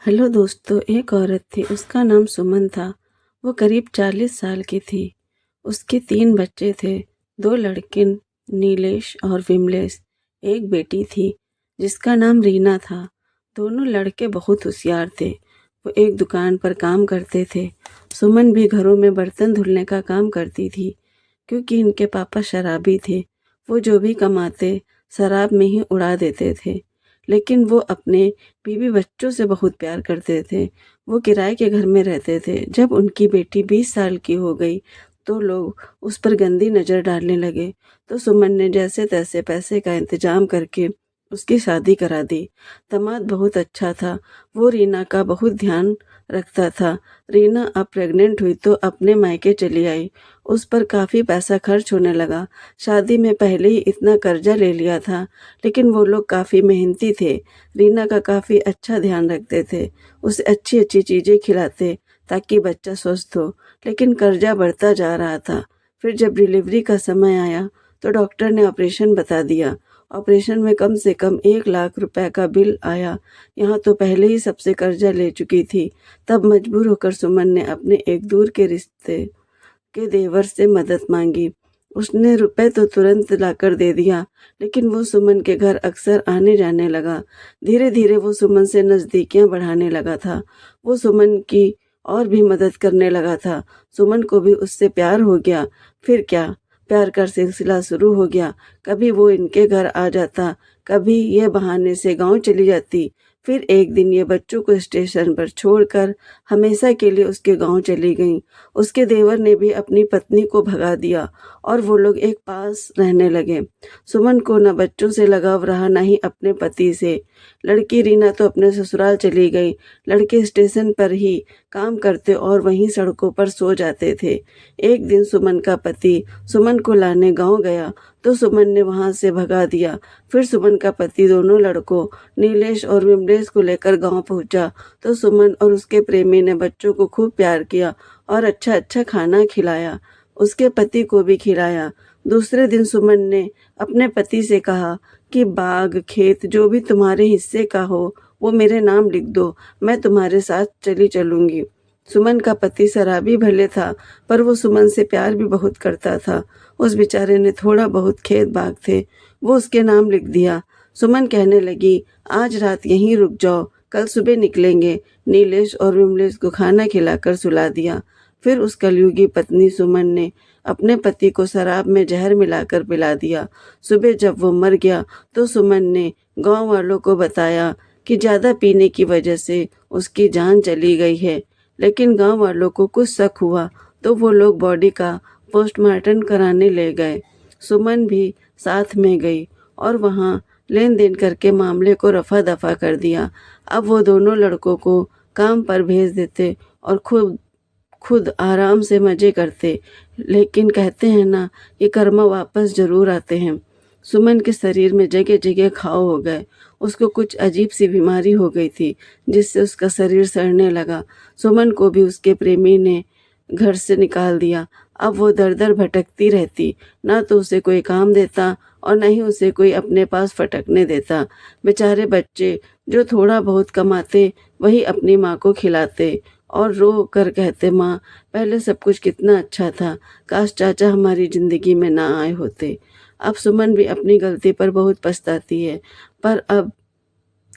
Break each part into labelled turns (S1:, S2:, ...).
S1: Hello दोस्तों, एक औरत थी, उसका नाम सुमन था। वो करीब 40 साल की थी। उसके 3 बच्चे थे, 2 लड़के नीलेश और विमलेश। एक बेटी थी जिसका नाम रीना था। दोनों लड़के बहुत होशियार थे। वो एक दुकान पर काम करते थे। सुमन भी घरों में बर्तन धुलने का काम करती थी, क्योंकि इनके पापा शराबी थे। वो जो भी कमाते शराब में ही उड़ा देते थे। लेकिन वो अपने बीवी बच्चों से बहुत प्यार करते थे। वो किराए के घर में रहते थे। जब उनकी बेटी 20 साल की हो गई तो लोग उस पर गंदी नज़र डालने लगे। तो सुमन ने जैसे तैसे पैसे का इंतजाम करके उसकी शादी करा दी। दामाद बहुत अच्छा था। वो रीना का बहुत ध्यान रखता था। रीना अब प्रेग्नेंट हुई तो अपने मायके चली आई। उस पर काफ़ी पैसा खर्च होने लगा। शादी में पहले ही इतना कर्जा ले लिया था। लेकिन वो लोग काफ़ी मेहनती थे। रीना का काफ़ी अच्छा ध्यान रखते थे। उसे अच्छी अच्छी चीज़ें खिलाते ताकि बच्चा स्वस्थ हो। लेकिन कर्जा बढ़ता जा रहा था। फिर जब डिलीवरी का समय आया तो डॉक्टर ने ऑपरेशन बता दिया। ऑपरेशन में कम से कम 1 लाख रुपए का बिल आया। यहाँ तो पहले ही सबसे कर्जा ले चुकी थी। तब मजबूर होकर सुमन ने अपने एक दूर के रिश्ते के देवर से मदद मांगी। उसने रुपए तो तुरंत लाकर दे दिया, लेकिन वो सुमन के घर अक्सर आने जाने लगा। धीरे धीरे वो सुमन से नज़दीकियां बढ़ाने लगा था। वो सुमन की और भी मदद करने लगा था। सुमन को भी उससे प्यार हो गया। फिर क्या, प्यार का सिलसिला शुरू हो गया। कभी वो इनके घर आ जाता, कभी ये बहाने से गांव चली जाती। फिर एक दिन ये बच्चों को स्टेशन पर छोड़कर हमेशा के लिए उसके गांव चली गईं। उसके देवर ने भी अपनी पत्नी को भगा दिया और वो लोग एक पास रहने लगे। सुमन को न बच्चों से लगाव रहा, न ही अपने पति से। लड़की रीना तो अपने ससुराल चली गई। लड़के स्टेशन पर ही काम करते और वहीं सड़कों पर सो जाते थे। एक दिन सुमन का पति सुमन को लाने गांव गया तो सुमन ने वहां से भगा दिया। फिर सुमन का पति दोनों लड़कों नीलेश और विमलेश को लेकर गांव पहुंचा तो सुमन और उसके प्रेमी ने बच्चों को खूब प्यार किया और अच्छा अच्छा खाना खिलाया। उसके पति को भी खिलाया। दूसरे दिन सुमन ने अपने पति से कहा कि बाग खेत जो भी तुम्हारे हिस्से का हो वो मेरे नाम लिख दो, मैं तुम्हारे साथ चली चलूंगी। सुमन का पति शराबी भले था, पर वो सुमन से प्यार भी बहुत करता था। उस बेचारे ने थोड़ा बहुत खेत बाग थे, वो उसके नाम लिख दिया। सुमन कहने लगी, आज रात यहीं रुक जाओ, कल सुबह निकलेंगे। नीलेश और विमलेश को खाना खिलाकर सुला दिया। फिर उस कलयुगी पत्नी सुमन ने अपने पति को शराब में जहर मिलाकर पिला दिया। सुबह जब वो मर गया तो सुमन ने गांव वालों को बताया कि ज़्यादा पीने की वजह से उसकी जान चली गई है। लेकिन गांव वालों को कुछ शक हुआ तो वो लोग बॉडी का पोस्टमार्टम कराने ले गए। सुमन भी साथ में गई और वहां लेन देन करके मामले को रफा दफा कर दिया। अब वो दोनों लड़कों को काम पर भेज देते और खुद खुद आराम से मज़े करते। लेकिन कहते हैं ना कि कर्म वापस ज़रूर आते हैं। सुमन के शरीर में जगह जगह घाव हो गए। उसको कुछ अजीब सी बीमारी हो गई थी जिससे उसका शरीर सड़ने लगा। सुमन को भी उसके प्रेमी ने घर से निकाल दिया। अब वो दर दर भटकती रहती, ना तो उसे कोई काम देता और न ही उसे कोई अपने पास फटकने देता। बेचारे बच्चे जो थोड़ा बहुत कमाते वही अपनी माँ को खिलाते और रो कर कहते, माँ पहले सब कुछ कितना अच्छा था, काश चाचा हमारी ज़िंदगी में ना आए होते। अब सुमन भी अपनी गलती पर बहुत पछताती है, पर अब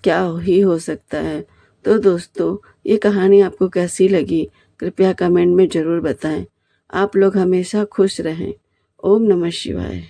S1: क्या ही हो सकता है। तो दोस्तों, ये कहानी आपको कैसी लगी कृपया कमेंट में ज़रूर बताएं। आप लोग हमेशा खुश रहें। ओम नमः शिवाय।